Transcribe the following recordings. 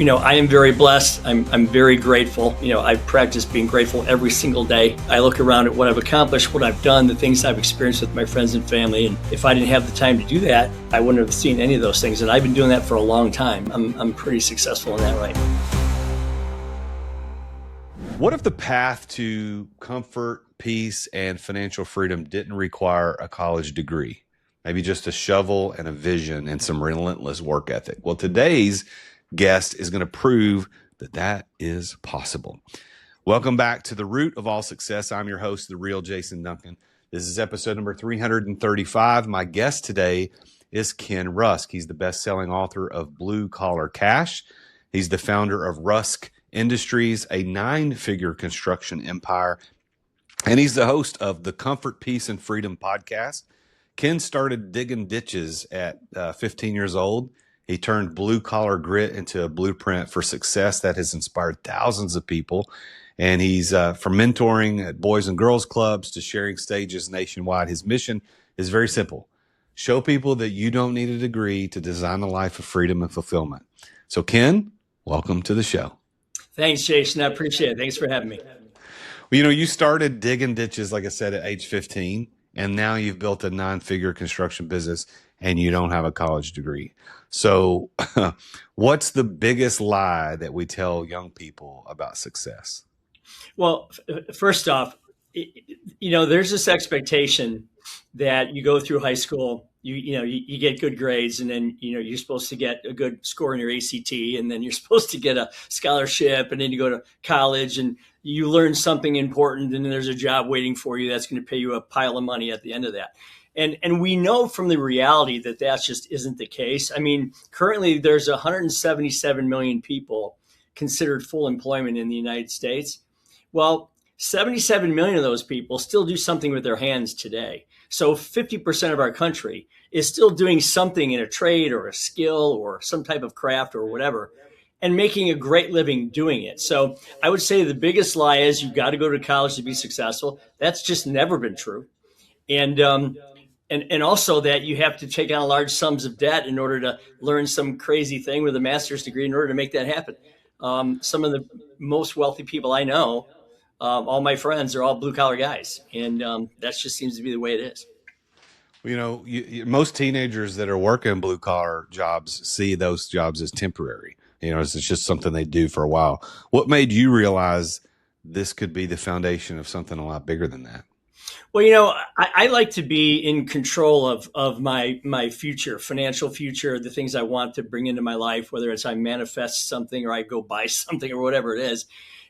I am very blessed. I'm very grateful. I practice being grateful every single day. I look around at what I've accomplished, what I've done, the things I've experienced with my friends and family. And if I didn't have the time to do that, I wouldn't have seen any of those things. And I've been doing that for a long time. I'm pretty successful in that right now. What if the path to comfort, peace, and financial freedom didn't require a college degree? Maybe just a shovel and a vision and some relentless work ethic. Well, today's guest is going to prove that that is possible. Welcome back to The Root of All Success. I'm your host, the real Jason Duncan. This is episode number 335. My guest today is Ken Rusk. He's the best-selling author of Blue Collar Cash. He's the founder of Rusk Industries, a 9-figure construction empire. And he's the host of the Comfort, Peace, and Freedom podcast. Ken started digging ditches at 15 years old. He turned blue collar grit into a blueprint for success that has inspired thousands of people. And he's from mentoring at Boys and Girls Clubs to sharing stages nationwide. His mission is very simple. Show people that you don't need a degree to design a life of freedom and fulfillment. So Ken, welcome to the show. Thanks, Jason. I appreciate it. Thanks for having me. Well, you started digging ditches, like I said, at age 15, and now you've built a 9-figure construction business and you don't have a college degree. So what's the biggest lie that we tell young people about success? Well, first off, there's this expectation that you go through high school, you get good grades, and then, you're supposed to get a good score in your ACT, and then you're supposed to get a scholarship, and then you go to college and you learn something important, and then there's a job waiting for you that's going to pay you a pile of money at the end of that. And we know from the reality that just isn't the case. I mean, currently there's 177 million people considered full employment in the United States. Well, 77 million of those people still do something with their hands today. So 50% of our country is still doing something in a trade or a skill or some type of craft or whatever, and making a great living doing it. So I would say the biggest lie is you've got to go to college to be successful. That's just never been true. And also that you have to take on large sums of debt in order to learn some crazy thing with a master's degree in order to make that happen. Some of the most wealthy people I know, all my friends, are all blue collar guys. And that just seems to be the way it is. Most teenagers that are working blue collar jobs see those jobs as temporary. It's just something they do for a while. What made you realize this could be the foundation of something a lot bigger than that? Well, I like to be in control of my future, financial future, the things I want to bring into my life, whether it's I manifest something or I go buy something or whatever it is.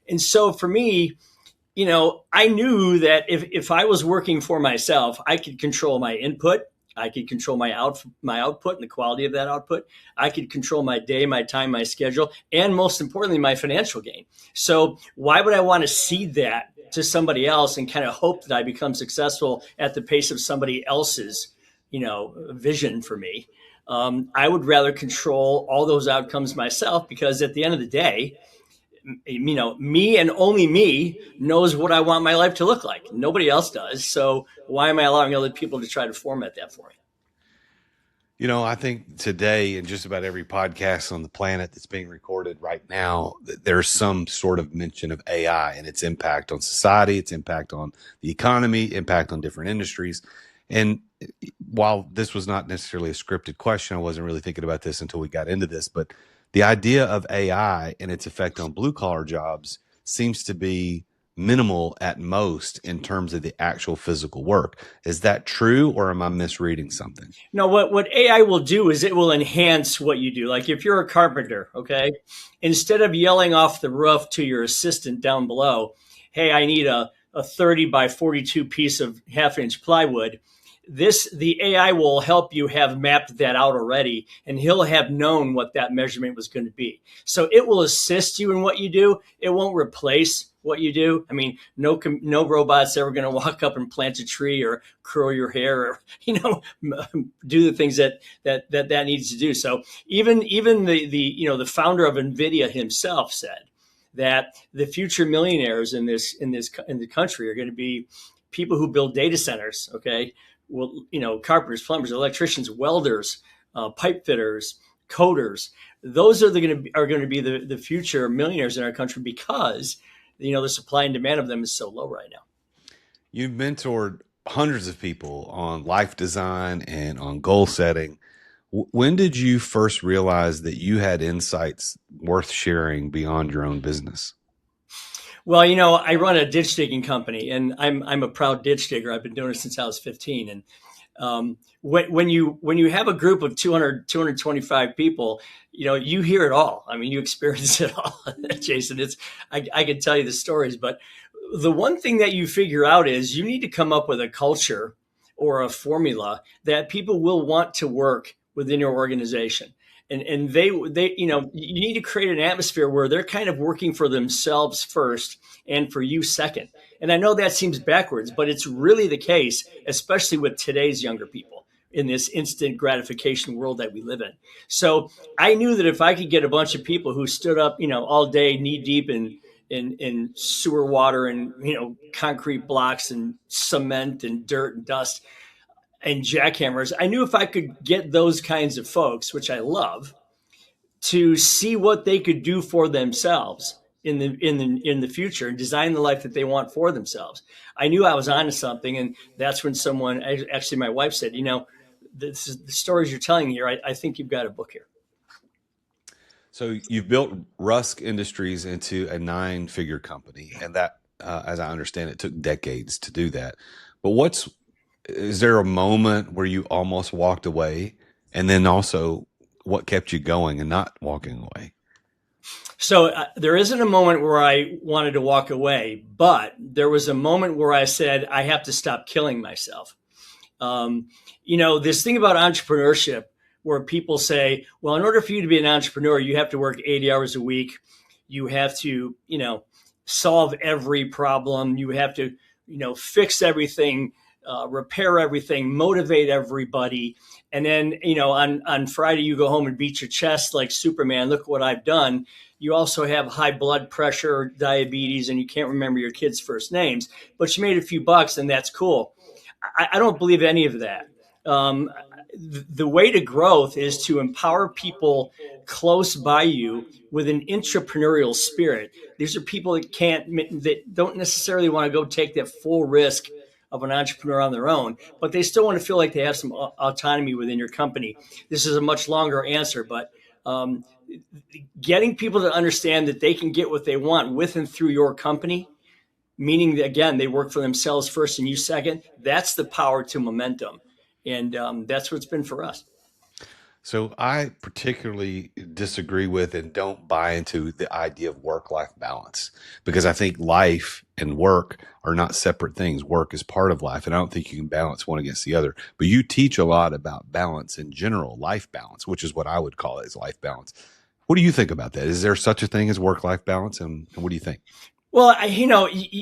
And so for me, I knew that if I was working for myself, I could control my input. I could control my output and the quality of that output. I could control my day, my time, my schedule, and most importantly, my financial gain. So why would I want to cede that to somebody else and kind of hope that I become successful at the pace of somebody else's, vision for me? I would rather control all those outcomes myself, because at the end of the day, me and only me knows what I want my life to look like. Nobody else does. So why am I allowing other people to try to format that for me? I think today, in just about every podcast on the planet that's being recorded right now, there's some sort of mention of AI and its impact on society, its impact on the economy, impact on different industries. And while this was not necessarily a scripted question, I wasn't really thinking about this until we got into this, but the idea of AI and its effect on blue collar jobs seems to be minimal at most in terms of the actual physical work. Is that true, or am I misreading something? No, what AI will do is it will enhance what you do. Like if you're a carpenter, okay, instead of yelling off the roof to your assistant down below, hey, I need a 30 by 42 piece of 1/2-inch plywood, the AI will help you have mapped that out already, and he'll have known what that measurement was going to be. So it will assist you in what you do. It won't replace what you do. I mean, no robot's ever going to walk up and plant a tree or curl your hair or, do the things that needs to do. So even the founder of NVIDIA himself said that the future millionaires in the country are going to be people who build data centers. Okay. Well, carpenters, plumbers, electricians, welders, pipe fitters, coders. Those are going to be the future millionaires in our country because the supply and demand of them is so low right now. You've mentored hundreds of people on life design and on goal setting. When did you first realize that you had insights worth sharing beyond your own business? Well, I run a ditch digging company, and I'm a proud ditch digger. I've been doing it since I was 15. And when you have a group of 225 people, you hear it all. I mean, you experience it all, Jason. I can tell you the stories, but the one thing that you figure out is you need to come up with a culture or a formula that people will want to work within your organization. And they you need to create an atmosphere where they're kind of working for themselves first and for you second. And I know that seems backwards, but it's really the case, especially with today's younger people in this instant gratification world that we live in. So I knew that if I could get a bunch of people who stood up, all day knee deep in sewer water and, concrete blocks and cement and dirt and dust and jackhammers, I knew if I could get those kinds of folks, which I love, to see what they could do for themselves in the future and design the life that they want for themselves. I knew I was onto something, and that's when someone, actually my wife said, this is the stories you're telling here. I think you've got a book here. So you've built Rusk Industries into a 9-figure company, and that, as I understand it, took decades to do that. But is there a moment where you almost walked away, and then also what kept you going and not walking away? So there isn't a moment where I wanted to walk away, but there was a moment where I said, I have to stop killing myself. This thing about entrepreneurship where people say, well, in order for you to be an entrepreneur, you have to work 80 hours a week. You have to, solve every problem. You have to, fix everything, repair everything, motivate everybody. And then, on Friday, you go home and beat your chest like Superman. Look what I've done. You also have high blood pressure, diabetes, and you can't remember your kids' first names, but you made a few bucks and that's cool. I don't believe any of that. The way to growth is to empower people close by you with an entrepreneurial spirit. These are people that don't necessarily want to go take that full risk of an entrepreneur on their own, but they still want to feel like they have some autonomy within your company. This is a much longer answer, but getting people to understand that they can get what they want with and through your company, meaning that, again, they work for themselves first and you second, that's the power to momentum. And that's what it's been for us. So I particularly disagree with and don't buy into the idea of work-life balance, because I think life and work are not separate things. Work is part of life, and I don't think you can balance one against the other. But you teach a lot about balance in general, life balance, which is what I would call it, is life balance. What do you think about that? Is there such a thing as work-life balance, and what do you think? Well,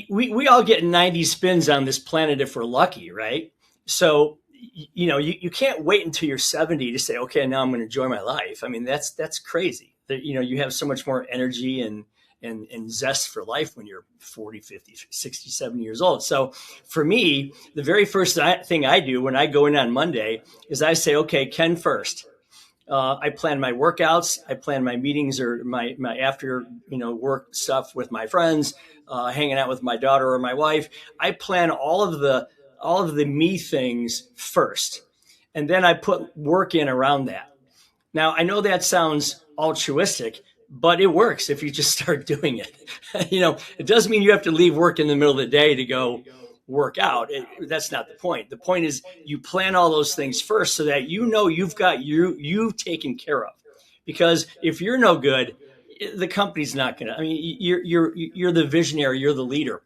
we all get 90 spins on this planet if we're lucky, right? So you can't wait until you're 70 to say, okay, now I'm going to enjoy my life. I mean, that's crazy. That you have so much more energy and zest for life when you're 40, 50, 60, 70 years old. So for me, the very first thing I do when I go in on Monday is I say, okay, Ken first. I plan my workouts. I plan my meetings or my after work stuff with my friends, hanging out with my daughter or my wife. I plan all of the me things first, and then I put work in around that. Now I know that sounds altruistic, but it works if you just start doing it. It doesn't mean you have to leave work in the middle of the day to go work out. That's not the point. The point is you plan all those things first so that you've got you taken care of. Because if you're no good, the company's not gonna. I mean, you're the visionary, you're the leader.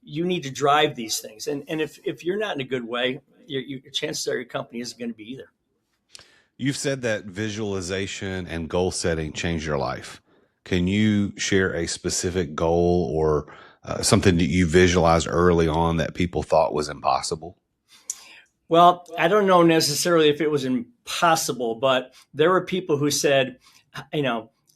You need to drive these things, and if you're not in a good way, your chances are your company isn't going to be either. You've said that visualization and goal setting changed your life. Can you share a specific goal or something that you visualized early on that people thought was impossible? Well, I don't know necessarily if it was impossible, but there were people who said,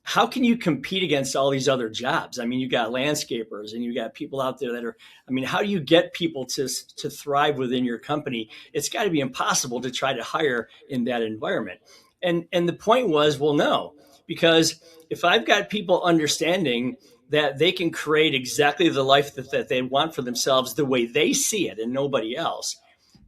how can you compete against all these other jobs? I mean, you got landscapers and you got people out there that are, how do you get people to thrive within your company? It's got to be impossible to try to hire in that environment. And the point was, well, no, because if I've got people understanding that they can create exactly the life that they want for themselves the way they see it and nobody else,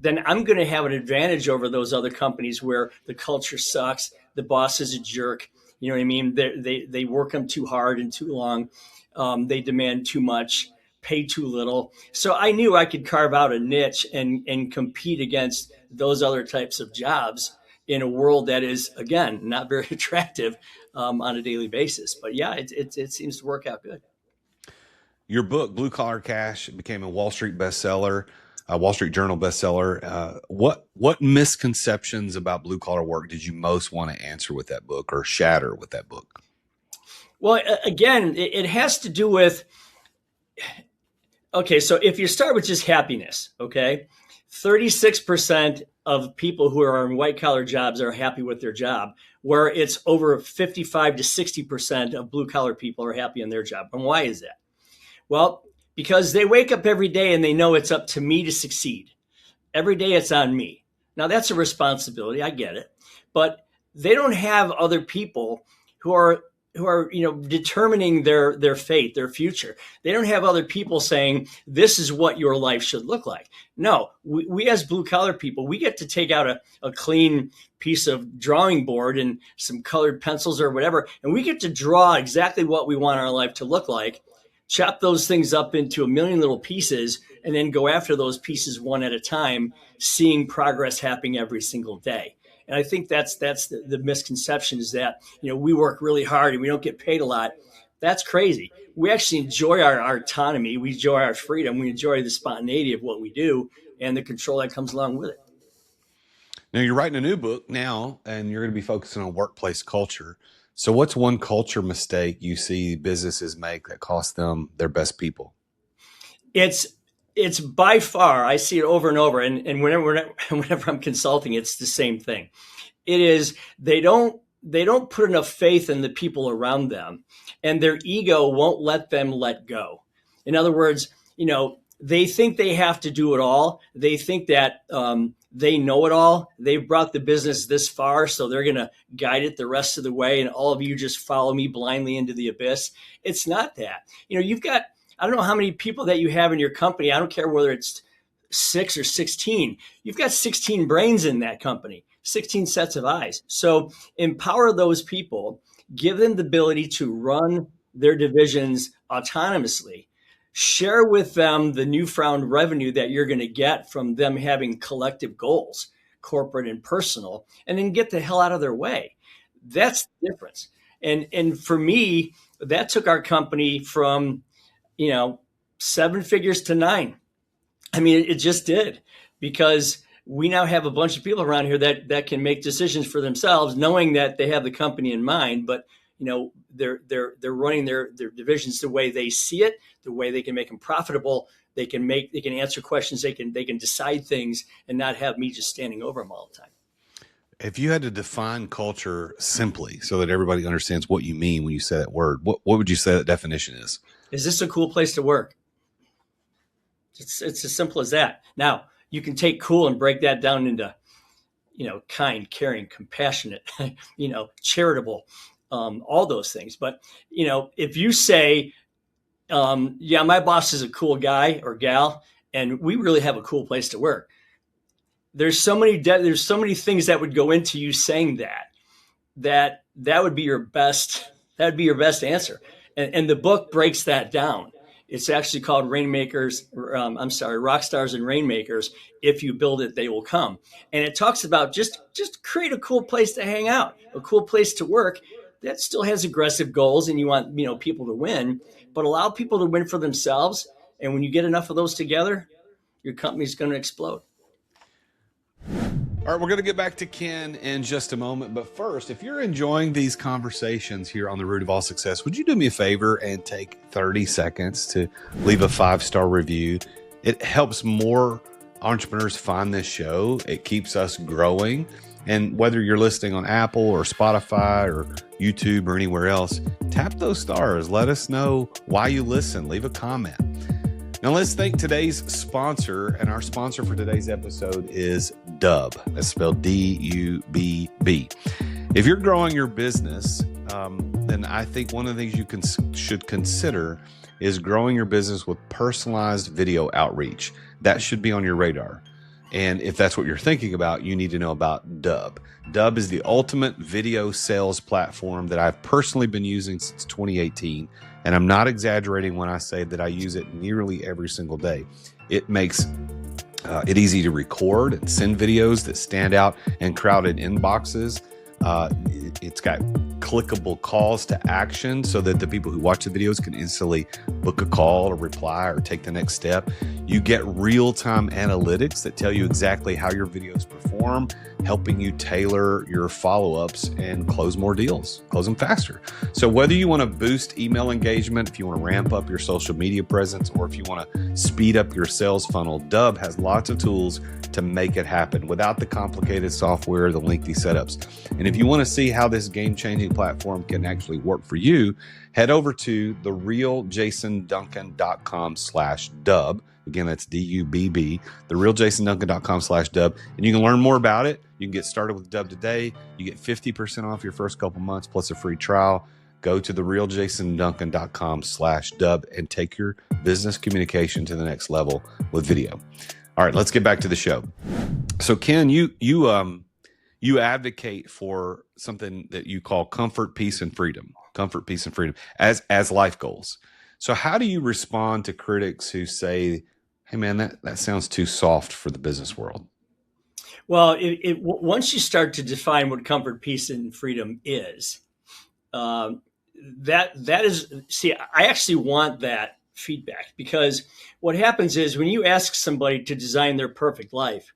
then I'm going to have an advantage over those other companies where the culture sucks, the boss is a jerk. You know what I mean? They work them too hard and too long. They demand too much, pay too little. So I knew I could carve out a niche and compete against those other types of jobs in a world that is, again, not very attractive on a daily basis. But yeah, it seems to work out good. Your book, Blue Collar Cash, became a Wall Street bestseller, a Wall Street Journal bestseller. What misconceptions about blue collar work did you most want to answer with that book or shatter with that book? Well, again, it has to do with, okay, so if you start with just happiness, okay, 36% of people who are in white collar jobs are happy with their job, where it's over 55 to 60% of blue collar people are happy in their job. And why is that? Well, because they wake up every day and they know it's up to me to succeed. Every day it's on me. Now that's a responsibility. I get it. But they don't have other people who are determining their fate, their future. They don't have other people saying, this is what your life should look like. No, we as blue collar people, we get to take out a clean piece of drawing board and some colored pencils or whatever, and we get to draw exactly what we want our life to look like, chop those things up into a million little pieces, and then go after those pieces one at a time, seeing progress happening every single day. And I think that's the misconception is that, we work really hard and we don't get paid a lot. That's crazy. We actually enjoy our autonomy. We enjoy our freedom. We enjoy the spontaneity of what we do and the control that comes along with it. Now you're writing a new book now, and you're going to be focusing on workplace culture. So what's one culture mistake you see businesses make that costs them their best people? It's by far, I see it over and over. And whenever I'm consulting, it's the same thing. It is, they don't put enough faith in the people around them, and their ego won't let them let go. In other words, they think they have to do it all. They think that they know it all. They've brought the business this far, so they're going to guide it the rest of the way. And all of you just follow me blindly into the abyss. It's not that. You've got, I don't know how many people that you have in your company. I don't care whether it's 6 or 16. You've got 16 brains in that company, 16 sets of eyes. So empower those people, give them the ability to run their divisions autonomously. Share with them the newfound revenue that you're going to get from them having collective goals, corporate and personal, and then get the hell out of their way. That's the difference. And for me, that took our company from 7 figures to 9. I mean, it just did, because we now have a bunch of people around here that can make decisions for themselves, knowing that they have the company in mind, but they're running their divisions the way they see it, the way they can make them profitable. They can answer questions. They can decide things and not have me just standing over them all the time. If you had to define culture simply so that everybody understands what you mean when you say that word, what would you say that definition is? Is this a cool place to work? It's as simple as that. Now, you can take cool and break that down into, kind, caring, compassionate, charitable, all those things. But, if you say, my boss is a cool guy or gal, and we really have a cool place to work, there's so many things that would go into you saying that would be your best. That'd be your best answer. And the book breaks that down. It's actually called Rock Stars and Rainmakers. If you build it, they will come. And it talks about just create a cool place to hang out, a cool place to work that still has aggressive goals, and you want people to win, but allow people to win for themselves. And when you get enough of those together, your company's going to explode. All right, we're going to get back to Ken in just a moment. But first, if you're enjoying these conversations here on The Root of All Success, would you do me a favor and take 30 seconds to leave a 5-star review? It helps more entrepreneurs find this show. It keeps us growing. And whether you're listening on Apple or Spotify or YouTube or anywhere else, tap those stars. Let us know why you listen. Leave a comment. Now let's thank today's sponsor, and our sponsor for today's episode is Dubb. That's spelled D-U-B-B. If you're growing your business, then I think one of the things you should consider is growing your business with personalized video outreach. That should be on your radar. And if that's what you're thinking about, you need to know about Dub. Dub is the ultimate video sales platform that I've personally been using since 2018. And I'm not exaggerating when I say that I use it nearly every single day. It makes it easy to record and send videos that stand out in crowded inboxes. It's got clickable calls to action so that the people who watch the videos can instantly book a call or reply or take the next step. You get real-time analytics that tell you exactly how your videos perform, helping you tailor your follow-ups and close more deals, close them faster. So whether you want to boost email engagement, if you want to ramp up your social media presence, or if you want to speed up your sales funnel, Dub has lots of tools to make it happen without the complicated software, the lengthy setups. And if you want to see how this game-changing platform can actually work for you, head over to therealjasonduncan.com/dub. Again, that's DUBB, therealjasonduncan.com/dub. And you can learn more about it. You can get started with Dub today. You get 50% off your first couple months plus a free trial. Go to therealjasonduncan.com/dub and take your business communication to the next level with video. All right, let's get back to the show. So Ken, you advocate for something that you call comfort, peace, and freedom. Comfort, peace, and freedom as life goals. So how do you respond to critics who say, hey man, that sounds too soft for the business world? Well, once you start to define what comfort, peace, and freedom is, that is, see, I actually want that feedback, because what happens is when you ask somebody to design their perfect life,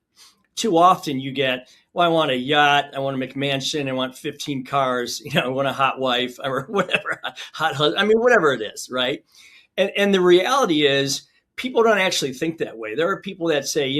too often you get, well, I want a yacht, I want a McMansion, I want 15 cars, I want a hot wife or whatever, hot husband, I mean, whatever it is, right? And the reality is people don't actually think that way. There are people that say,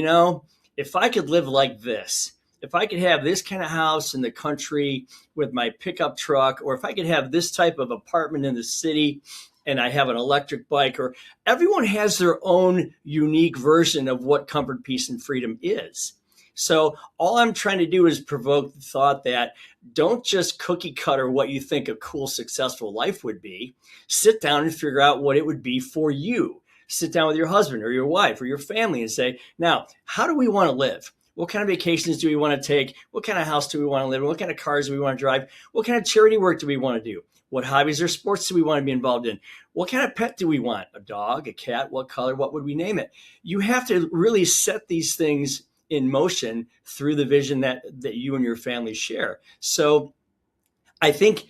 if I could live like this, if I could have this kind of house in the country with my pickup truck, or if I could have this type of apartment in the city and I have an electric bike, or everyone has their own unique version of what comfort, peace, and freedom is. So all I'm trying to do is provoke the thought that don't just cookie cutter what you think a cool, successful life would be. Sit down and figure out what it would be for you. Sit down with your husband or your wife or your family and say, now, how do we want to live? What kind of vacations do we want to take? What kind of house do we want to live in? What kind of cars do we want to drive? What kind of charity work do we want to do? What hobbies or sports do we want to be involved in? What kind of pet do we want? A dog, a cat, what color, what would we name it? You have to really set these things in motion through the vision that you and your family share. So I think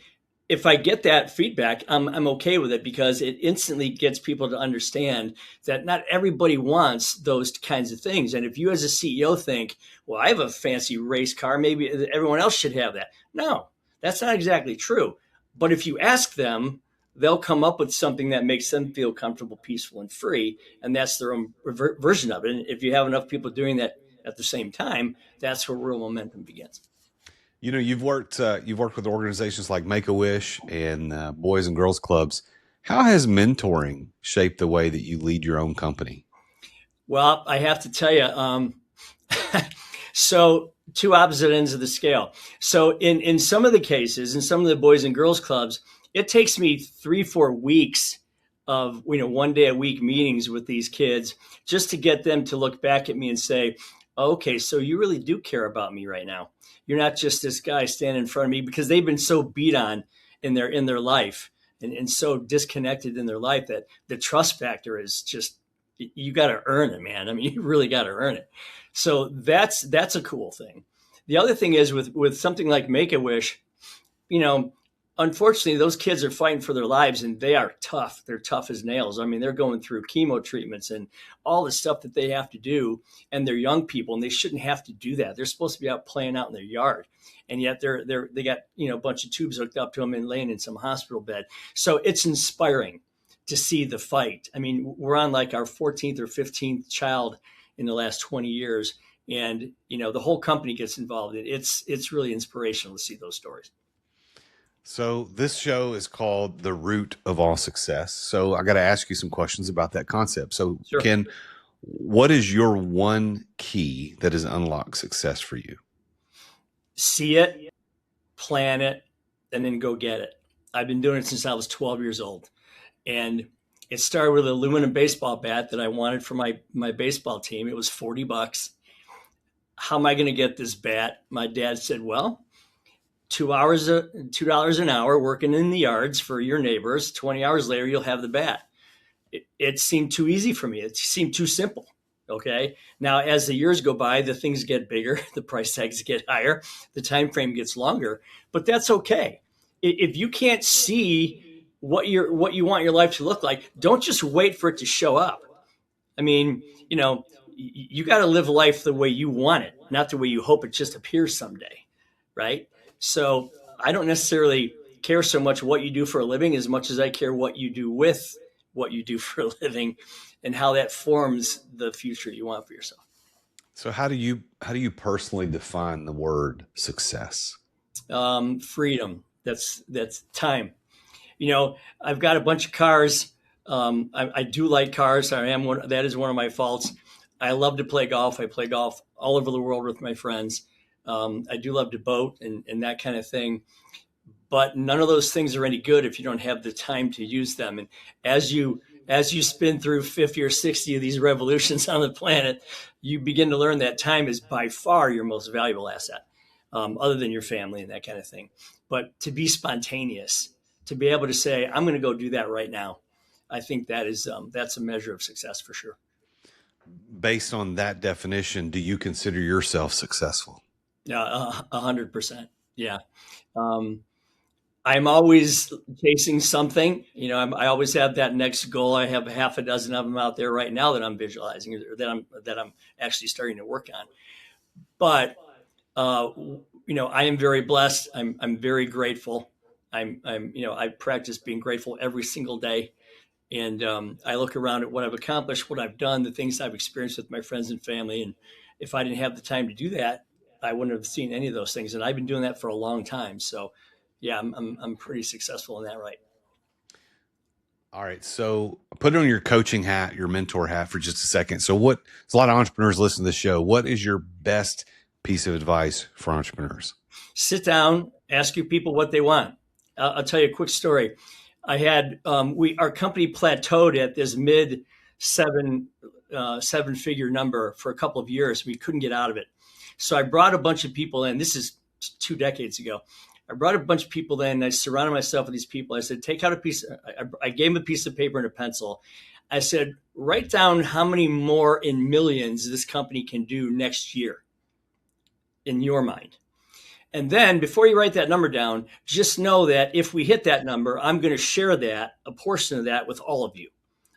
if I get that feedback, I'm okay with it, because it instantly gets people to understand that not everybody wants those kinds of things. And if you as a CEO think, well, I have a fancy race car, maybe everyone else should have that. No, that's not exactly true. But if you ask them, they'll come up with something that makes them feel comfortable, peaceful, and free. And that's their own version of it. And if you have enough people doing that at the same time, that's where real momentum begins. You've worked with organizations like Make-A-Wish and Boys and Girls Clubs. How has mentoring shaped the way that you lead your own company? Well, I have to tell you, so two opposite ends of the scale. So in some of the cases, in some of the Boys and Girls Clubs, it takes me 3-4 weeks of, one day a week meetings with these kids just to get them to look back at me and say, okay, so you really do care about me right now. You're not just this guy standing in front of me, because they've been so beat on in their life and so disconnected in their life that the trust factor is just, you got to earn it, man. I mean, you really got to earn it. So that's a cool thing. The other thing is with something like Make-A-Wish, unfortunately, those kids are fighting for their lives, and they are tough. They're tough as nails. I mean, they're going through chemo treatments and all the stuff that they have to do, and they're young people, and they shouldn't have to do that. They're supposed to be out playing out in their yard, and yet they got a bunch of tubes hooked up to them and laying in some hospital bed. So it's inspiring to see the fight. I mean, we're on like our 14th or 15th child in the last 20 years, and the whole company gets involved. It's really inspirational to see those stories. So this show is called The Root of All Success. So I got to ask you some questions about that concept. So Sure. Ken, what is your one key that has unlocked success for you? See it, plan it, and then go get it. I've been doing it since I was 12 years old. And it started with an aluminum baseball bat that I wanted for my baseball team. It was $40. How am I going to get this bat? My dad said, well, $2 an hour working in the yards for your neighbors. 20 hours later, you'll have the bat. It seemed too easy for me. It seemed too simple. Okay. Now, as the years go by, the things get bigger, the price tags get higher, the time frame gets longer, but that's okay. If you can't see what you want your life to look like, don't just wait for it to show up. I mean, you got to live life the way you want it, not the way you hope it just appears someday. Right. So I don't necessarily care so much what you do for a living as much as I care what you do with what you do for a living and how that forms the future you want for yourself. So how do you personally define the word success? Freedom. That's time. I've got a bunch of cars. I do like cars. That is one of my faults. I love to play golf. I play golf all over the world with my friends. I do love to boat and that kind of thing. But none of those things are any good if you don't have the time to use them. And as you spin through 50 or 60 of these revolutions on the planet, you begin to learn that time is by far your most valuable asset, other than your family and that kind of thing. But to be spontaneous, to be able to say, I'm going to go do that right now, I think that's a measure of success for sure. Based on that definition, do you consider yourself successful? 100%. Yeah. I'm always chasing something. I always have that next goal. I have half a dozen of them out there right now that I'm visualizing, or that I'm actually starting to work on. But I am very blessed. I'm very grateful. I practice being grateful every single day, and I look around at what I've accomplished, what I've done, the things I've experienced with my friends and family. And if I didn't have the time to do that, I wouldn't have seen any of those things. And I've been doing that for a long time. So yeah, I'm pretty successful in that, right? All right. So put on your coaching hat, your mentor hat for just a second. So there's a lot of entrepreneurs listening to this show. What is your best piece of advice for entrepreneurs? Sit down, ask your people what they want. I'll tell you a quick story. I had, our company plateaued at this mid seven figure number for a couple of years. We couldn't get out of it. So I brought a bunch of people in. This is 2 decades ago. I brought a bunch of people in. I surrounded myself with these people. I said, take out I gave them a piece of paper and a pencil. I said, write down how many more in millions this company can do next year in your mind. And then before you write that number down, just know that if we hit that number, I'm going to share a portion of that with all of you.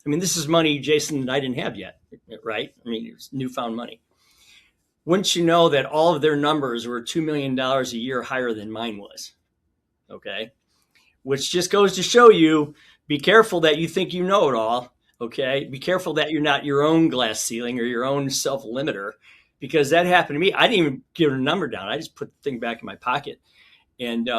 I mean, this is money, Jason, that I didn't have yet, right? I mean, it's newfound money. Wouldn't you know that all of their numbers were $2 million a year higher than mine was? Okay. Which just goes to show you, be careful that you think you know it all. Okay. Be careful that you're not your own glass ceiling or your own self-limiter, because that happened to me. I didn't even give a number down. I just put the thing back in my pocket. And,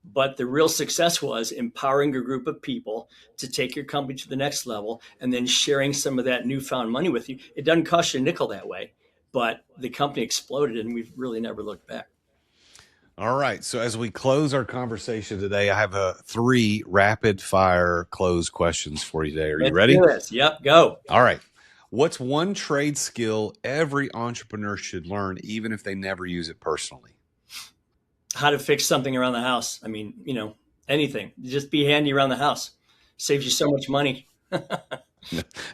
but the real success was empowering a group of people to take your company to the next level and then sharing some of that newfound money with you. It doesn't cost you a nickel that way. But the company exploded and we've really never looked back. All right. So as we close our conversation today, I have 3 rapid fire close questions for you today. Are you ready? Yep, go. All right. What's one trade skill every entrepreneur should learn, even if they never use it personally? How to fix something around the house. I mean, anything. Just be handy around the house. Saves you so much money.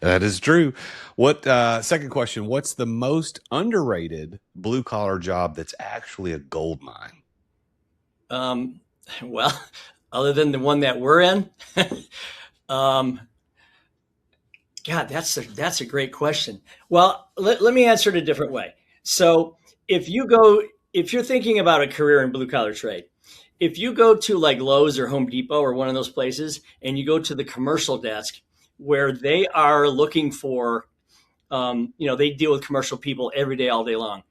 That is true. Second question, what's the most underrated blue collar job that's actually a gold mine? Well, other than the one that we're in, God, that's a great question. Well, let me answer it a different way. So if you're thinking about a career in blue collar trade, if you go to like Lowe's or Home Depot or one of those places and you go to the commercial desk, where they are looking for, they deal with commercial people every day, all day long.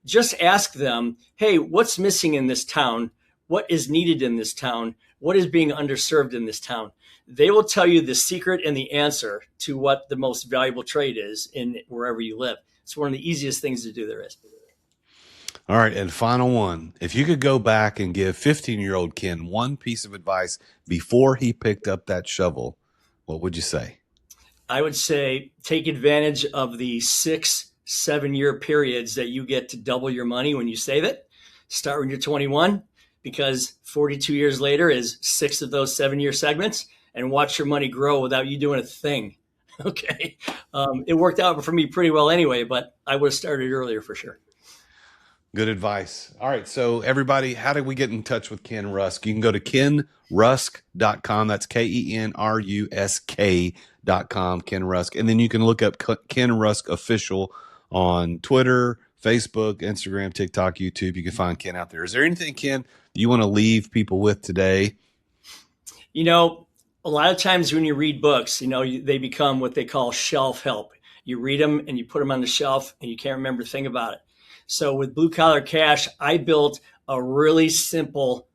Just ask them, hey, what's missing in this town? What is needed in this town? What is being underserved in this town? They will tell you the secret and the answer to what the most valuable trade is in wherever you live. It's one of the easiest things to do there is. All right. And final one. If you could go back and give 15-year-old Ken one piece of advice before he picked up that shovel, what would you say? I would say take advantage of the 6-7 year periods that you get to double your money when you save it. Start when you're 21, because 42 years later is 6 of those 7-year segments, and watch your money grow without you doing a thing. Okay. It worked out for me pretty well anyway, but I would have started earlier for sure. Good advice. All right. So everybody, how do we get in touch with Ken Rusk? You can go to kenrusk.com. That's KenRusk.com, Ken Rusk. And then you can look up Ken Rusk Official on Twitter, Facebook, Instagram, TikTok, YouTube. You can find Ken out there. Is there anything, Ken, you want to leave people with today? You know, a lot of times when you read books, they become what they call shelf help. You read them and you put them on the shelf and you can't remember a thing about it. So with Blue Collar Cash, I built a really simple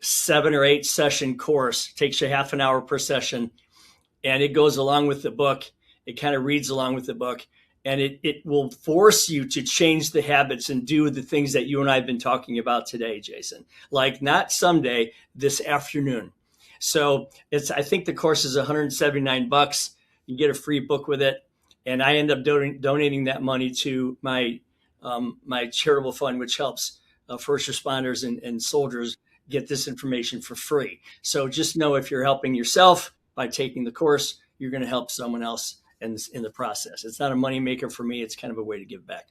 7 or 8 session course. It takes you half an hour per session, and it goes along with the book. It kind of reads along with the book, and it will force you to change the habits and do the things that you and I have been talking about today, Jason. Like not someday, this afternoon. So I think the course is $179. You get a free book with it. And I end up donating that money to my charitable fund, which helps first responders and soldiers get this information for free. So just know if you're helping yourself by taking the course, you're going to help someone else in the process. It's not a moneymaker for me. It's kind of a way to give back.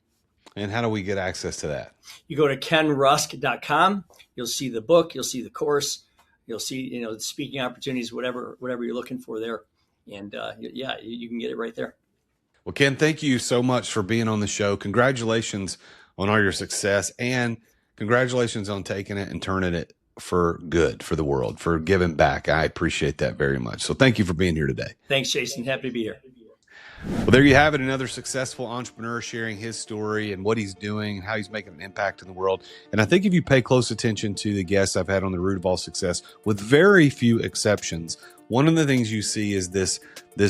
And how do we get access to that? You go to kenrusk.com. You'll see the book. You'll see the course. You'll see, the speaking opportunities, whatever you're looking for there. And you can get it right there. Well, Ken, thank you so much for being on the show. Congratulations on all your success, and congratulations on taking it and turning it for good for the world, for giving back. I appreciate that very much. So thank you for being here today. Thanks, Jason. Happy to be here. Well, there you have it. Another successful entrepreneur sharing his story and what he's doing and how he's making an impact in the world. And I think if you pay close attention to the guests I've had on the Root of All Success, with very few exceptions, one of the things you see is this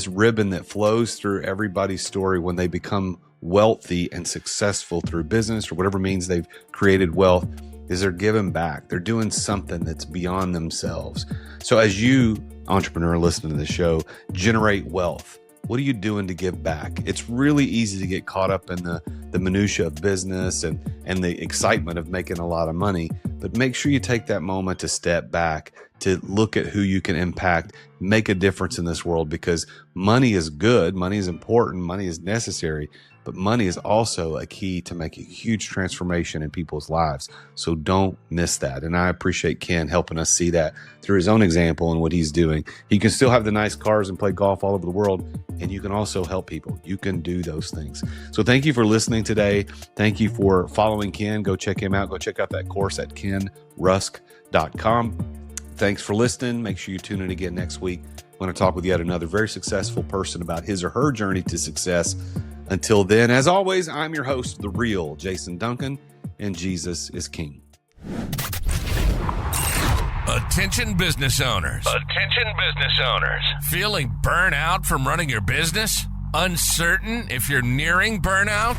ribbon that flows through everybody's story when they become wealthy and successful through business or whatever means they've created wealth, is they're giving back. They're doing something that's beyond themselves. So as you, entrepreneur, listening to the show, generate wealth, what are you doing to give back? It's really easy to get caught up in the minutia of business and the excitement of making a lot of money, but make sure you take that moment to step back, to look at who you can impact, make a difference in this world, because money is good, money is important, money is necessary, but money is also a key to make a huge transformation in people's lives. So don't miss that. And I appreciate Ken helping us see that through his own example and what he's doing. He can still have the nice cars and play golf all over the world, and you can also help people. You can do those things. So thank you for listening today. Thank you for following Ken. Go check him out. Go check out that course at kenrusk.com. Thanks for listening. Make sure you tune in again next week. I'm going to talk with yet another very successful person about his or her journey to success. Until then, as always, I'm your host, the real Jason Duncan, and Jesus is King. Attention business owners. Attention business owners. Feeling burnout from running your business? Uncertain if you're nearing burnout?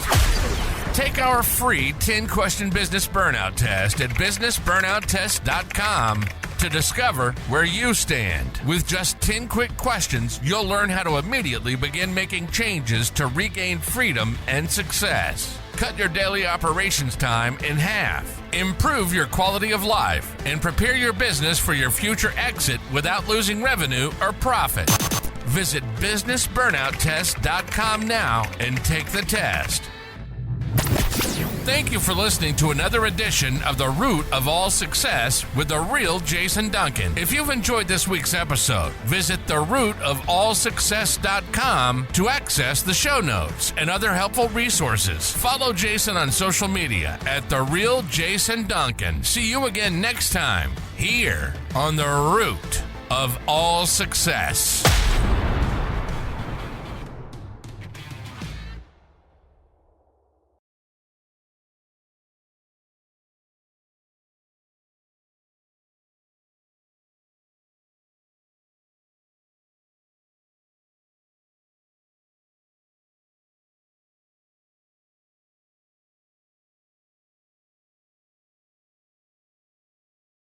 Take our free 10-question business burnout test at businessburnouttest.com to discover where you stand. With just 10 quick questions, you'll learn how to immediately begin making changes to regain freedom and success. Cut your daily operations time in half. Improve your quality of life and prepare your business for your future exit without losing revenue or profit. Visit businessburnouttest.com now and take the test. Thank you for listening to another edition of The Root of All Success with the real Jason Duncan. If you've enjoyed this week's episode, visit therootofallsuccess.com to access the show notes and other helpful resources. Follow Jason on social media at The Real Jason Duncan. See you again next time here on The Root of All Success.